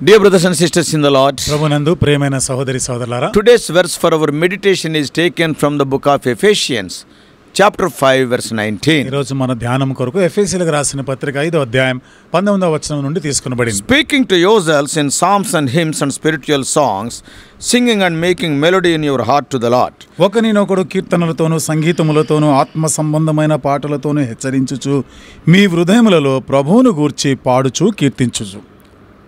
Dear brothers and sisters in the Lord, ప్రభునందు ప్రియమైన సహోదరి సహోదరులారా, today's verse for our meditation is taken from the book of Ephesians, chapter 5, verse 19. ఈరోజు మన ధ్యానం కొరకు ఎఫెసీయులకు రాసిన పత్రిక 5వ అధ్యాయం 19వ వచనం నుండి తీసుకొనబడింది. Speaking to yourselves in psalms and hymns and spiritual songs, singing and making melody in your heart to the Lord. ఒకనినొకడు కీర్తనలతోనూ సంగీతములతోనూ ఆత్మ సంబంధమైన పాటలతోనూ హెచ్చరించుచు మీ హృదయములలో ప్రభువును గూర్చి పాడుచు కీర్తించుచు.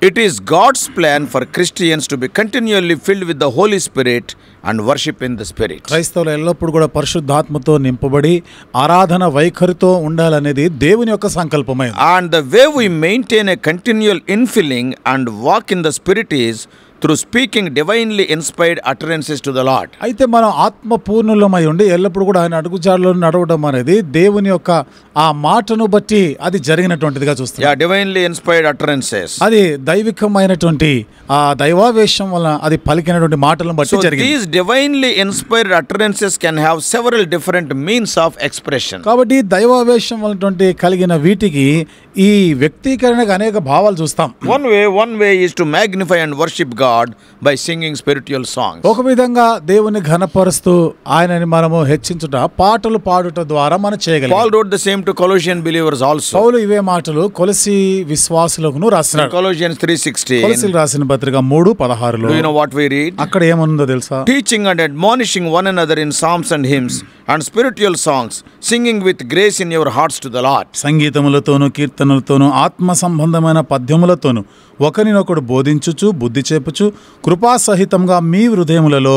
It is God's plan for Christians to be continually filled with the Holy Spirit and worship in the Spirit. క్రైస్తవులు ఎల్లప్పుడూ కూడా పరిశుద్ధాత్మతో నింపబడి ఆరాధన వైఖరితో ఉండాలనేది దేవుని యొక్క సంకల్పమైనది. And the way we maintain a continual infilling and walk in the Spirit is through speaking divinely inspired utterances to the Lord. అయితే మనం ఆత్మ పూర్ణులమై ఉండి ఎల్లప్పుడూ కూడా ఆయన అడుగుజాడలో నడవడం అనేది దేవుని యొక్క ఆ మాటను బట్టి అది జరిగినటువంటిదిగా చూస్తాం. Yeah, divinely inspired utterances. అది దైవికమైనటువంటి ఆ దైవావేశం వలన అది పలికినటువంటి మాటలను బట్టి So జరిగింది. these divinely inspired utterances can have several different means of expression. కాబట్టి దైవావేశం వలనటువంటి కలిగిన వీటికి ఈ వ్యక్తీకరణకు అనేక భావాలు చూస్తాం. One way is to magnify and worship God by singing spiritual songs. ఒక విధంగా దేవుని ఘనపరుస్తూ ఆయనని మనము హెచ్చించుట పాటలు పాడుట ద్వారా మనం చేయగలం. Paul wrote the same to Colossian believers also. పౌలు ఇవే మాటలు కొలసి విశ్వాసులకు రాస్తున్నాడు. Colossians 3:16. కొలసీలు రాసిన పత్రిక 3:16లో Do you know what we read? అక్కడ ఏముందో తెలుసా? Teaching and admonishing one another in psalms and hymns and spiritual songs, singing with grace in your hearts to the Lord. సంగీతములతోనూ కీర్తనలతోనూ ఆత్మ సంబంధమైన పద్యములతోనూ ఒకరినొకడు బోధించుచు బుద్ధి చెప్పుచు కృపాసహితంగా మీ హృదయములలో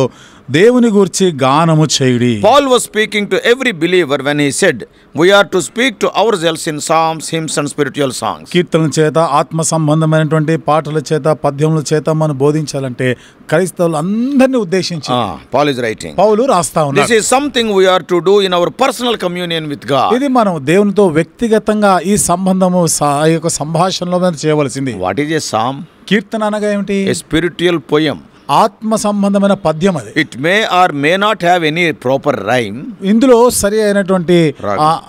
దేవుని గూర్చి గానము చేయుడి. Paul was speaking to every believer when he said, we are to speak to ourselves in psalms, hymns and spiritual songs. కీర్తనల చేత ఆత్మ సంబంధమైనటువంటి పాటల చేత పద్యముల చేత మనం బోధించాలంటే క్రైస్తవులు అందరినీ ఉద్దేశించి Paul is writing. పౌలు రాస్తా ఉన్నాడు. This is something we are to do in our personal communion with God. ఇది మనం దేవునితో వ్యక్తిగతంగా ఈ సంబంధము ఈ యొక్క సంభాషణలో మనం చేయవలసింది. What is a psalm? కీర్తన అనగా ఏమిటి? A spiritual poem. ఆత్మ సంబంధమైన పద్యం అది. It may or may not have any proper rhyme. ఇందులో సరి అయినటువంటి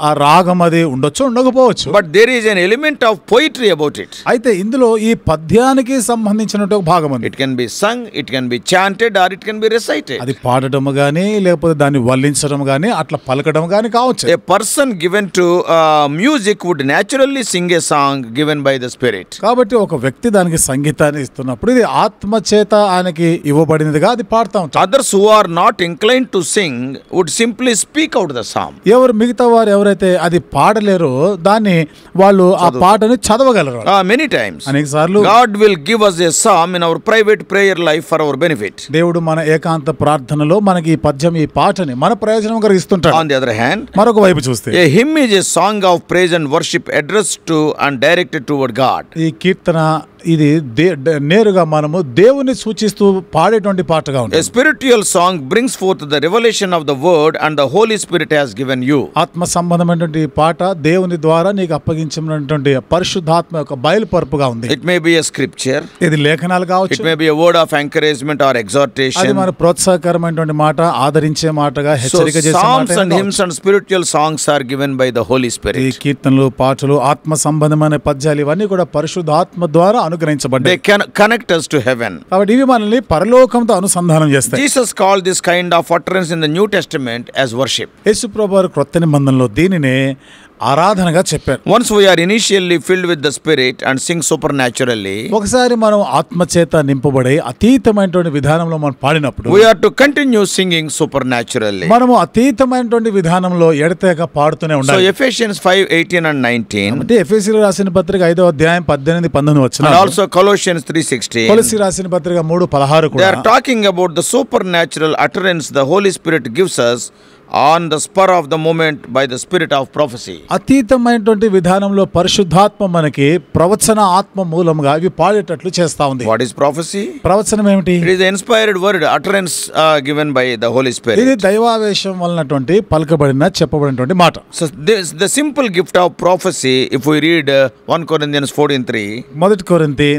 ఆ రాగం అది ఉండొచ్చు ఉండకపోవచ్చు. But there is an element of poetry about it. అయితే ఇందులో ఈ పద్యానికి సంబంధించినటువంటి ఒక భాగం ఉంది. It can be sung, it can be chanted or it can be recited. అది పాడడం గానీ లేకపోతే దాన్ని వల్లించడం గానీ అట్లా పలకడం గానీ కావచ్చు. A person given to music would naturally sing a song given by the Spirit. కాబట్టి ఒక వ్యక్తి దానికి సంగీతాన్ని ఇస్తున్నప్పుడు ఇది ఆత్మ చేత ఆయనకి ఇవ్వబడినదిగా అది పాడుతూ ఉంటారు. Others who are not inclined to sing would simply speak out the psalm. ఎవరు మిగతా వారు ఎవరైతే అది పాడలేరో దాన్ని వాళ్ళు ఆ పాటని చదవగలరు. Many times అనేక సార్లు God will give us a psalm in our private prayer life for our benefit. దేవుడు మన ఏకాంత ప్రార్థనలో మనకి ఈ పద్యం ఈ పాటని మన ప్రయోజనం కొరకు ఇస్తుంటాడు. On the other hand, మరొక వైపు చూస్తే a hymn is a song of praise and worship addressed to and directed toward God. ఈ కీర్తన ఇది నేరుగా మనము దేవుని సూచిస్తూ పాడేటువంటి పాటగా ఉంటుంది. A spiritual song brings forth the revelation of the word and the Holy Spirit has given you. ఆత్మ సంబంధమైనటువంటి పాట దేవుని ద్వారా నీకు అప్పగించినటువంటి పరిశుద్ధాత్మ యొక్క బయలుపరుపుగా ఉంది. It may be a scripture. ఇది లేఖనాలు కావచ్చు. It may be a word of encouragement or exhortation. అది మన ప్రోత్సాహకరమైనటువంటి మాట, ఆదరించే మాటగా, హెచ్చరిక చేసే మాట. Psalms and hymns and spiritual songs are given by the Holy Spirit. ఈ కీర్తనలు, పాటలు, ఆత్మ సంబంధమైన పద్యాలు ఇవన్నీ కూడా పరిశుద్ధాత్మ ద్వారా అనుగ్రహించబడ్డాయి. They can connect us to heaven. కాబట్టి ఇవి మనల్ని పరలోకంతో అనుసంధానం చేస్తాయి. Jesus called this kind of utterance in the New Testament as worship. యేసు ప్రభువు క్రొత్త నిబంధనలో దీనినే ఆరాధనగా చెప్పారు. Once we are initially filled with the Spirit and sing supernaturally, ఒకసారి మనం ఆత్మచేత నింపబడి అతీతమైనటువంటి విధానంలో మనం పాడినప్పుడు we are to continue singing supernaturally. మనము అతీతమైనటువంటి విధానంలో ఎడతెగక పాడుతూనే ఉండాలి. So Ephesians 5:18 and 19, అంటే ఎఫెసీయులకు రాసిన పత్రిక 5వ అధ్యాయం 18, 19 వచనాలు, and also Colossians 3:16, కొలసీ రాసిన పత్రిక 3:16 they కూడా are talking about the supernatural utterance the Holy Spirit gives us on the spur of the moment by the spirit of prophecy. అతీతమైనటువంటి విధానంలో పరిశుద్ధాత్మ మనకి ప్రవచన ఆత్మ మూలంగా ఇవి పాడేటట్లు చేస్తా ఉంది. What is prophecy? ప్రవచనం ఏమిటి? It is the inspired word, utterance given by the Holy Spirit. ఇది దైవావేశం వలనటువంటి పలకబడిన చెప్పబడినటువంటి మాట. So this the simple gift of prophecy, if we read 1 Corinthians 14:3, మొదటి కొరింథీ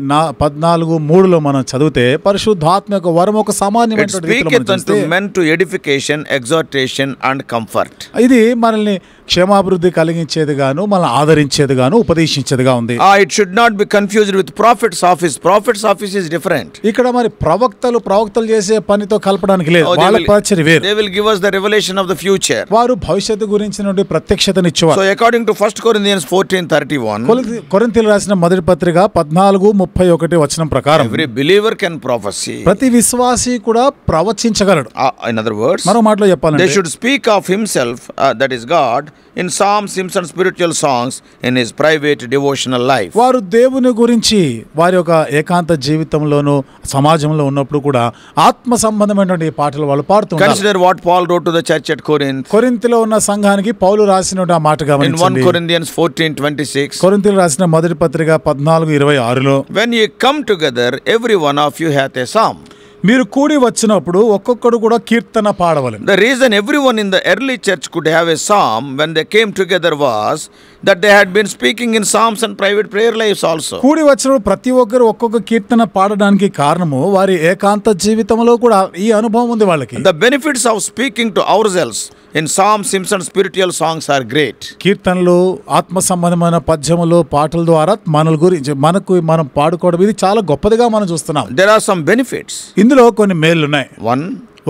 14:3లో మనం చదివితే పరిశుద్ధాత్మ యొక్క వరం ఒక it సామాన్యమైనటువంటి రీతిలో మనం speaketh unto చూస్తే men to edification, exhortation and comfort. ఇది మనల్ని క్షేమాభివృద్ధి కలిగించేది గాను మనల్ని ఆదరించేది గాను ఉపదేశించేదిగా ఉంది. It should not be confused with prophet's office. Prophet's office is different. ఇక్కడ మరి ప్రవక్తలు చేసే పనితో కలపడానికి లేదు. వాళ్ళ పరిచర్య వేరు. They will give us the revelation of the future. వారు భవిష్యత్తు గురించినటువంటి ప్రత్యక్షతనిచ్చేవారు. So according to 1 Corinthians 14:31, కొరింథీయులకు రాసిన మొదటి పత్రిక 14:31 వచనం ప్రకారం every believer can prophesy. ప్రతి విశ్వాసి కూడా ప్రవచించగలడు. In other words, మరో మాటలో చెప్పాలంటే they should speak of himself, that is God, in psalms, hymns and spiritual songs in his private devotional life. వారు దేవుని గురించి వారి యొక్క ఏకాంత జీవితంలోను సమాజంలో ఉన్నప్పుడు కూడా ఆత్మ సంబంధమైనటువంటి పాటలు వాళ్ళు పాడుతుంటారు. Consider what Paul wrote to the church at Corinth. కొరింథీలో ఉన్న సంఘానికి పౌలు రాసిన ఆ మాట In గమనించండి. 1 Corinthians 14:26, కొరింథీయులకు రాసిన మొదటి పత్రిక 14:26లో when ye come together, every one of you hath a psalm. మీరు కూడి వచ్చినప్పుడు ఒక్కొక్కడు కూడా కీర్తన పాడవలెను. The reason everyone in the early church could have a psalm when they came together was that they had been speaking in psalms and private prayer lives also. కూడి వచ్చినప్పుడు ప్రతి ఒక్కరు ఒక్కొక్క కీర్తన పాడడానికి కారణము వారి ఏకాంత జీవితంలో కూడా ఈ అనుభవం ఉంది వాళ్ళకి. The benefits of speaking to ourselves in psalms, hymns and spiritual songs are great. కీర్తనలు ఆత్మ సంబంధమైన పద్యములు పాటల ద్వారా మన గురించి మనం పాడుకోవడం ఇది చాలా గొప్పదిగా మనం చూస్తున్నాం. There are some benefits. ఇందులో కొన్ని మేళ్ళు ఉన్నాయి.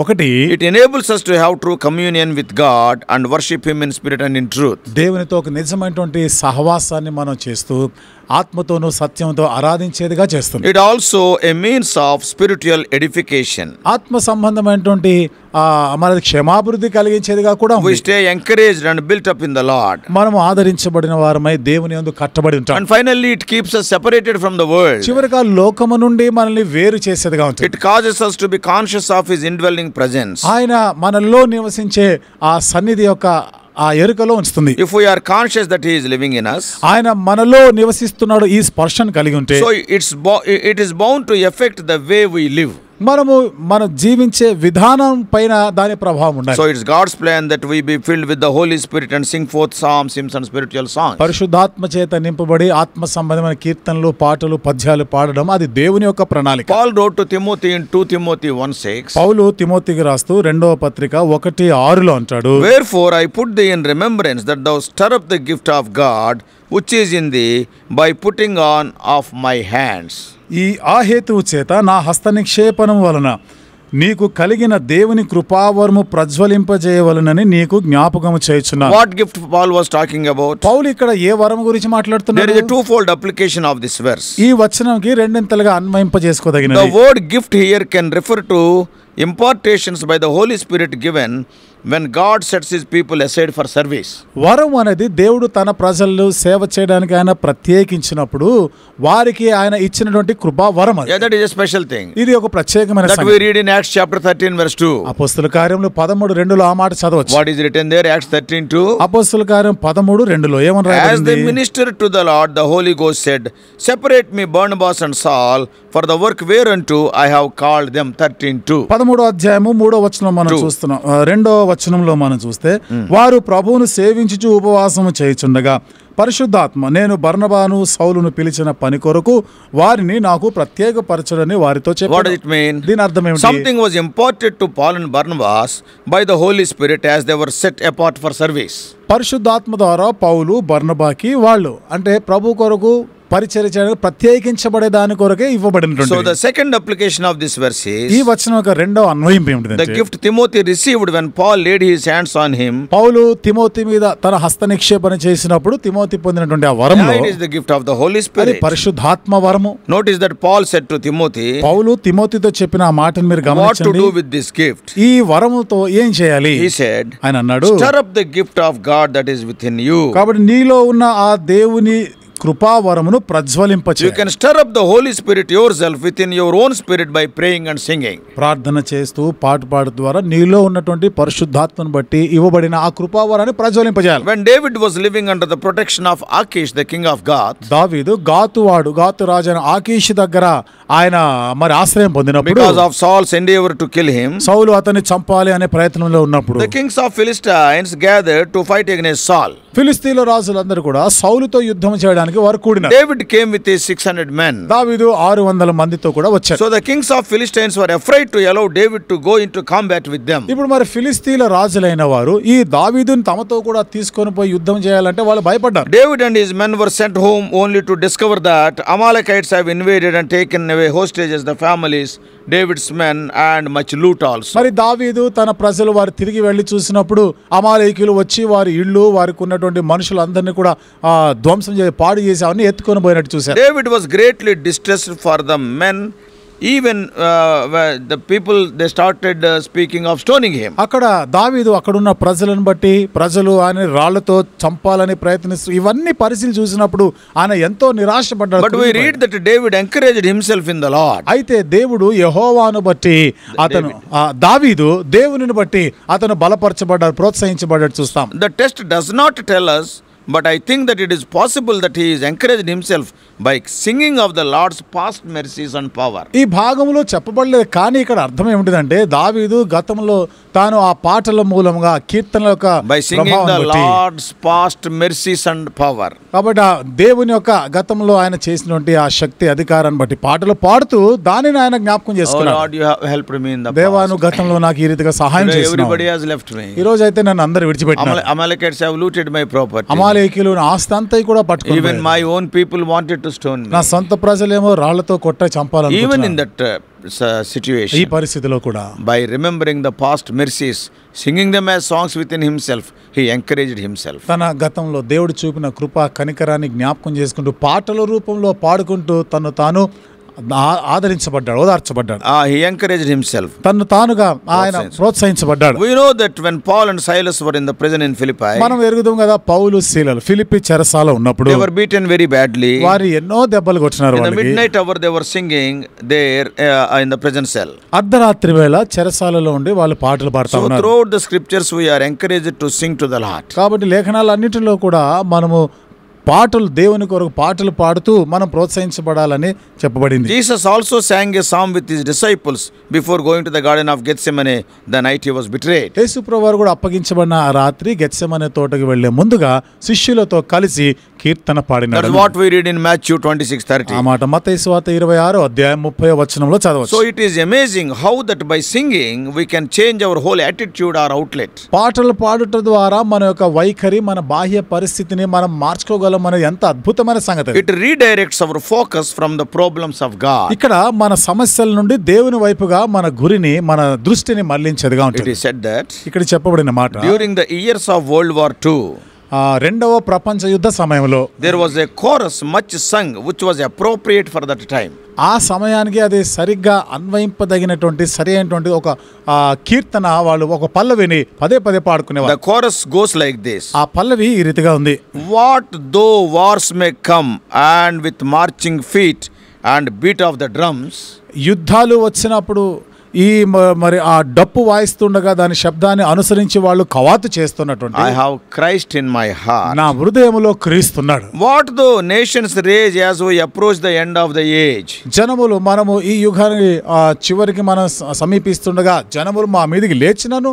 ఒకటి, it enables us to have true communion with God and worship him in spirit and in truth. దేవునితో ఒక నిజమైనటువంటి సహవాసాన్ని మనం చేస్తూ ఆత్మతోను సత్యంతో ఆరాధించేదిగా చేస్తుంది. It also a means of spiritual edification. ఆత్మ సంబంధమైనటువంటి మనది క్షేమాభివృద్ధి కలిగించేదిగా కూడా we stay encouraged and built up in the Lord. మనం ఆదరించబడిన వారమై దేవుని యందు కట్టబడి ఉంటాం. And finally it keeps us separated from the world. చివరిగా లోకము నుండి మనల్ని వేరు చేసేదిగా ఉంటుంది. It causes us to be conscious of his indwelling presence. ఆయన మనలో నివసించే ఆ సన్నిధి యొక్క ఆ ఎరుకలో ఉంచుతుంది. If we are conscious that he is living in us, ఆయన మనలో నివసిస్తున్నాడు ఈ స్పర్శను కలిగి ఉంటే, so it is bound to affect the way we live. మనం జీవించే విధానం పైన దాని ప్రభావం ఉండాలి. So it's God's plan that we be filled with the Holy Spirit and sing forth psalms, hymns and spiritual songs. పరిశుద్ధాత్మ చేత నింపబడి ఆత్మ సంబంధమైన కీర్తనలు పాటలు పద్యాలు పాడడం అది దేవుని యొక్క ప్రణాళిక. Paul wrote to Timothy in 2 Timothy 1:6, పౌలు తిమోతికి రాస్తూ 2వ పత్రిక 1:6లో అంటాడు, wherefore I put thee in remembrance that thou stir up the gift of God which is in thee by putting on of my hands. ఈ హేతువు చేత నా హస్త నిక్షేపణం వలన నీకు కలిగిన దేవుని కృపావరము ప్రజ్వలింపజేయవలనని నీకు జ్ఞాపకము చేయుచున్నాను. What gift Paul was talking about? పౌలు ఇక్కడ ఏ వరం గురించి మాట్లాడుతున్నాడు? There is a twofold application of this verse. ఈ వచనంకి రెండింతలుగా అన్వయింపజేసుకోదగినది. The word gift here can refer to impartations by the Holy Spirit given when God sets his people aside for service. వరం అనేది దేవుడు తన ప్రజలను సేవ చేయడానికి ఆయన ప్రత్యేకించినప్పుడు వారికి ఆయన ఇచ్చినటువంటి కృపా వరం అది. Yeah, that is a special thing. ఇది ఒక ప్రత్యేకమైన సంగతి. That we read in Acts chapter 13 verse 2. అపోస్తలుల కార్యములు 13:2లో ఆ మాట చదవచ్చు. What is written there? Acts 13:2. అపోస్తలుల కార్యం 13:2లో ఏమని రాయబడింది? As they ministered to the Lord, the Holy Ghost said, separate me Barnabas and Saul for the work whereunto I have called them. 13:2. 13వ అధ్యాయము 3వ వచనం మనం చూస్తున్నాం. 2వ వచనంలో మనం చూస్తే, వారు ప్రభువును సేవించుచు ఉపవాసము చేయుచుండగా పరిశుద్ధాత్మ నేను బర్నబాను సౌలును పిలిచిన పని కొరకు వారిని నాకు ప్రత్యేకపరచడని వారితో చెప్పాడు. What does it mean? దీని అర్థం ఏమిటి? Something was imparted to Paul and Barnabas by the Holy Spirit as they were set apart for service. పరిశుద్ధాత్మ ద్వారా పౌలు బర్నబాకి వాళ్ళు అంటే ప్రభు కొరకు పరిచర్య చేయడానికి ప్రత్యేకించబడే దాని కొరకే ఇవ్వబడినటువంటి. So the second application of this verse is, ఈ వచనం యొక్క రెండవ అన్వయింపు ఏమిటంటే, the gift Timothy received when Paul laid his hands on him. Paul Timothy మీద తన హస్త నిక్షేపణ చేసినప్పుడు తిమోతి పొందినటువంటి ఆ వరములో it is the gift of the Holy Spirit. అది పరిశుద్ధాత్మ వరము. Notice that Paul said to Timothy, పౌలు తిమోతితో చెప్పిన ఆ మాటను మీరు గమనించండి. what to do with this gift? ఈ వరముతో ఏం చేయాలి? He said, ఆయన అన్నాడు, stir up the gift of God that is within you. కాబట్టి నీలో ఉన్న ఆ దేవుని కృపావరమును ప్రజ్వలింపచే. You can stir up the Holy Spirit yourself within your own spirit by praying and singing. ప్రార్థన చేస్తూ పాట పాడు ద్వారా నీలో ఉన్నటువంటి పరిశుద్ధాత్మను బట్టి ఇవ్వబడిన ఆ కృపావరాన్ని ప్రజ్వలింపజేయాలి. When David was living under the protection of Achish, the king of Gath, దావీదు గాతు రాజు అయిన ఆకీషు దగ్గర ఆయన మరి ఆశ్రయం పొందినప్పుడు, because of Saul's endeavor to kill him, సౌలు అతన్ని చంపాలి అనే ప్రయత్నంలో ఉన్నప్పుడు, the kings of Philistines gathered to fight against Saul. ఫిలిస్తీన్ల రాజులందరూ కూడా సౌలుతో యుద్ధం చేయడానికి వారు కూడినారు. David came with his 600 men. దావీదు 600 మందితో కూడా వచ్చారు. So the kings of Philistines were afraid to allow David to go into combat with them. ఇప్పుడు మరి ఫిలిస్తీన్ల రాజులైన వారు ఈ దావీదుని తమతో కూడా తీసుకొని పోయి యుద్ధం చేయాలంటే వాళ్ళు భయపడ్డారు. David and his men were sent home only to discover that Amalekites have invaded and taken away hostages the families, David's men, and much loot also. మరి దావీదు తన ప్రజలు వారు తిరిగి వెళ్లి చూసినప్పుడు అమాలేకీయులు వచ్చి వారి ఇళ్ళు వారికి ఉన్నటువంటి మనుషులందరినీ కూడా ధ్వంసం చేసి పాడు చేసి అవన్నీ ఎత్తుకొని పోయినట్టు చూశారు. David was greatly distressed for the men. Even the people, they started speaking of stoning him. అక్కడ దావీదు అక్కడున్న ప్రజలను బట్టి ప్రజలు ఆయన రాళ్లతో చంపాలని ప్రయత్నిస్తూ ఇవన్నీ పరిశీలి చూసినప్పుడు ఆయన ఎంతో నిరాశపడ్డాడు. But we read that David encouraged himself in the Lord. అయితే దేవుడు యెహోవాను బట్టి అతను దావీదు దేవునిని బట్టి అతను బలపరచబడ్డాడు, ప్రోత్సహించబడ్డాడు చూస్తాం. The text does not tell us, but I think that it is possible that he is encouraged himself by singing of the Lord's past mercies and power. ఈ భాగంలో చెప్పబడలేదు, కానీ ఇక్కడ అర్థం ఏమిటిదంటే దావీదు గతంలో తాను ఆ పాటల మూలంగా కీర్తనల యొక్క by singing the Lord's past mercies and power. కాబట్టి దేవుని యొక్క గతంలో ఆయన చేసినటువంటి ఆ శక్తి అధికారాన్ని బట్టి పాటలు పాడుతూ దానిని ఆయన జ్ఞాపకం చేసుకున్నాడు. Oh Lord, you have helped me in the దేవా నువ్వు గతంలో నాకు ఈ రీతిగా సహాయం చేశావు. Everybody has left me. ఈ రోజు అయితే నన్ను అందరూ విడిచిపెట్టారు. Amalekites have looted my property. అమాలేకీయులు నా ఆస్తి అంతా కూడా పట్టుకున్నారు. Even my own people wanted to stone me. నా సొంత ప్రజలేమో రాళ్లతో కొట్ట చంపాలనుకుంటున్నారు. Even in that situation, ఈ పరిస్థితిలో కూడా by remembering the past mercies, singing them as songs within himself, he encouraged himself. తన గతంలో దేవుడు చూపిన కృప కనికరాన్ని జ్ఞాపకం చేసుకుంటూ పాటల రూపంలో పాడుకుంటూ తను తాను ఆదరించబడ్డాడు, ఓదార్చబడ్డాడు. He encouraged himself. తను తానుగా ఆయన ప్రోత్సహించబడ్డాడు. We know that when Paul and Silas were in the prison in Philippi, మనం ఎరుగుదాం కదా పౌలు శీలలు ఫిలిప్పి చెరసాల ఉన్నప్పుడు they were beaten very badly. వారు ఎన్నో దెబ్బలు కొట్టినారు. In the midnight hour they were singing there in the prison cell. అర్ధరాత్రి వేళ చెరసాలలో ఉండి వాళ్ళు పాటలు పాడుతూ ఉన్నారు. So throughout the scriptures we are encouraged to sing to the Lord. కాబట్టి లేఖనాలన్నిటిలో కూడా మనము పాటలు దేవుని కొరకు పాటలు పాడుతూ మనం ప్రోత్సహించబడాలని చెప్పబడింది. Jesus also sang a psalm with his disciples before going to the garden of Gethsemane the night he was betrayed. యేసుప్రభువారు కూడా అప్పగించబడిన ఆ రాత్రి గెత్సెమనే తోటకి వెళ్లే ముందుగా శిష్యులతో కలిసి కీర్తన పాడినాడు. That's what we read in Matthew 26:30. ఆ మాట మత్తయి సువార్త 26వ అధ్యాయం 30వ వచనంలో చదవచ్చు. So it is amazing how that by singing we can change our whole attitude or outlet. పాటలు పాడుట ద్వారా మన యొక్క వైఖరి, మన బాహ్య పరిస్థితిని మనం మార్చుకోగలం. అనేది ఎంత అద్భుతమైన సంగతి. It redirects our focus from the problems of God. ఇక్కడ మన సమస్యల నుండి దేవుని వైపుగా మన గురిని, మన దృష్టిని మళ్లించేదిగా ఉంటుంది. It is said that ఇక్కడ చెప్పబడిన మాట during the years of World War II, రెండవ ప్రపంచ యుద్ధ సమయంలో there was a chorus much sung which was appropriate for that time. ఆ సమయానికి అది సరిగ్గా అన్వయింపదగినటువంటి సరైనటువంటి ఒక కీర్తన వాళ్ళు ఒక పల్లవిని పదే పదే పాడుకునేవారు. The chorus goes like this. ఆ పల్లవి ఈ రీతిగా ఉంది. What though wars may come and with marching feet and beat of the drums. యుద్ధాలు వచ్చినప్పుడు ఈ మరి ఆ డప్పు వాయిస్తుండగా దాని శబ్దాన్ని అనుసరించి వాళ్ళు కవాతు చేస్తున్నటువంటి I have Christ in my heart. నా హృదయములో క్రీస్తున్నాడు. What though nations rage as we approach the end of the age. జనములు మనము ఈ యుగానికి చివరికి మనం సమీపిస్తుండగా జనములు మా మీదకి లేచినను.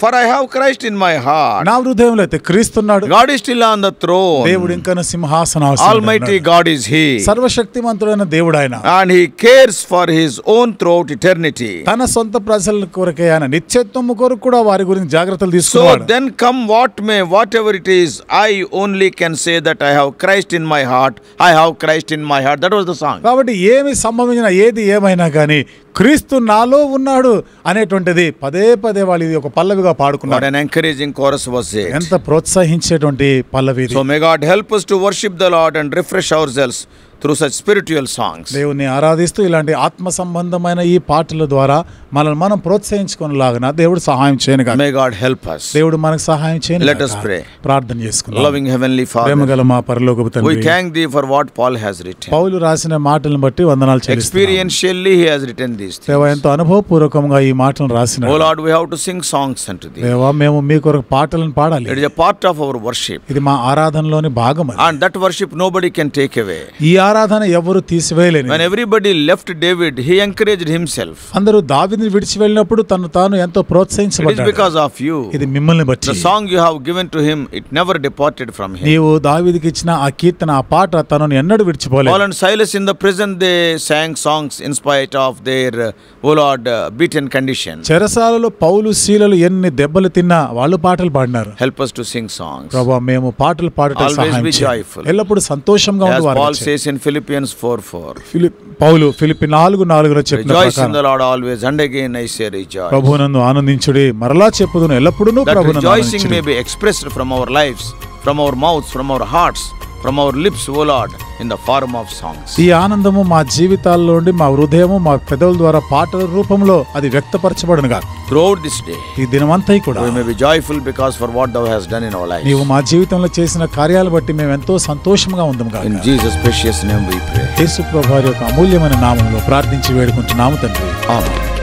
For I have Christ in my heart. నా హృదయంలో అయితే క్రీస్తున్నాడు. God is still on the throne. దేవుడు ఇంకను సింహాసనాసీనుడు. Almighty God is he. సర్వశక్తిమంతుడైన దేవుడు ఆయన. And he cares for his own throughout eternity. తన సొంత ప్రజల కొరకే ఆయన నిత్యత్వము కొరకు కూడా వారి గురించి జాగ్రత్తలు తీసుకున్నాడు. So then come what may, whatever it is, I only can say that I have Christ in my heart. I have Christ in my heart. That was the song. కాబట్టి ఏమి సంభవించినా ఏది ఏమైనా కానీ క్రీస్తు నాలో ఉన్నాడు అనేటువంటిది పదే పదే వాళ్ళు ఇది ఒక పల్లవిగా పాడుకున్నారు. What an encouraging chorus was it. ఎంత ప్రోత్సహించేటువంటి పల్లవి. So may God help us to worship the Lord and refresh ourselves through such spiritual songs. దేవుని ఆరాధిస్తూ ఇలాంటి ఆత్మ సంబంధమైన ఈ పాటల ద్వారా మనల్ని మనం ప్రోత్సహించుకునేలాగా దేవుడు సహాయం చేయనుగా. May God help us. దేవుడు మనకు సహాయం చేయను. Let us pray. ప్రార్థన చేసుకుందాం. Loving heavenly Father, ప్రేమగల మా పరలోకపు తండ్రి, we thank thee for what Paul has written. పౌలు రాసిన మాటలను బట్టి వందనాలు చెల్లిస్తున్నాము. Experientially he has written these things. దేవా ఎంతో అనుభవపూర్వకంగా ఈ మాటలను రాసినాడు. Oh Lord, we have to sing songs unto thee. దేవా మేము మీ కొరకు పాటలను పాడాలి. It is a part of our worship. ఇది మా ఆరాధనలోని భాగం. And that worship nobody can take away. ఈ ఆరాధన ఎవరు తీసివేయలేరు. When everybody left David, he encouraged himself. అందరూ దావీదుని విడిచి వెళ్ళినప్పుడు తను తాను ఎంతో ప్రోత్సహించబడ్డాడు. It is because of you. ఇది మిమ్మల్ని బట్టి. The song you have given to him, it never departed from him. నీవు దావీదుకి ఇచ్చిన ఆ కీర్తన, ఆ పాట తనను ఎన్నడూ విడిచిపోలేదు. Paul and Silas in the prison, they sang songs in spite of their, oh Lord, beaten condition. చెరసాలలో పౌలు శీలలు ఎన్ని దెబ్బలు తిన్నా వాళ్ళు పాటలు పాడినారు. Help us to sing songs. ప్రభువా మేము పాటలు పాడటం సహాయం Always be చేయి. joyful. ఎల్లప్పుడూ సంతోషంగా As ఉండేవారు. Paul says in Philippians 4:4. పౌలు ఫిలిప్పి 4:4 చెప్పిన Rejoice in ప్రకారం the Lord always, and again I say rejoice. ప్రభువునందు ఆనందించుడి, మరలా చెప్పుదును ఎల్లప్పుడూ That ప్రభువునందు rejoicing may ఆనందించుడి. be expressed from our lives, from our mouths, from our hearts, from our lips, O Lord, in the form of songs. ఈ ఆనందము మా జీవితాల్లో నుండి, మా హృదయము, మా పెదవుల ద్వారా పాటల రూపంలో అది వ్యక్తపరచబడునుగా. Throughout this day, ఈ దినమంతా కూడా we may be joyful because for what thou hast done in our lives. నీవు మా జీవితంలో చేసిన కార్యాలు బట్టి మేము ఎంతో సంతోషంగా ఉందాం గాక. In Jesus' precious name we pray. యేసు ప్రభువారి యొక్క అమూల్యమైన నామములో ప్రార్థించి వేడుకుంటున్నాము తండ్రి. Amen.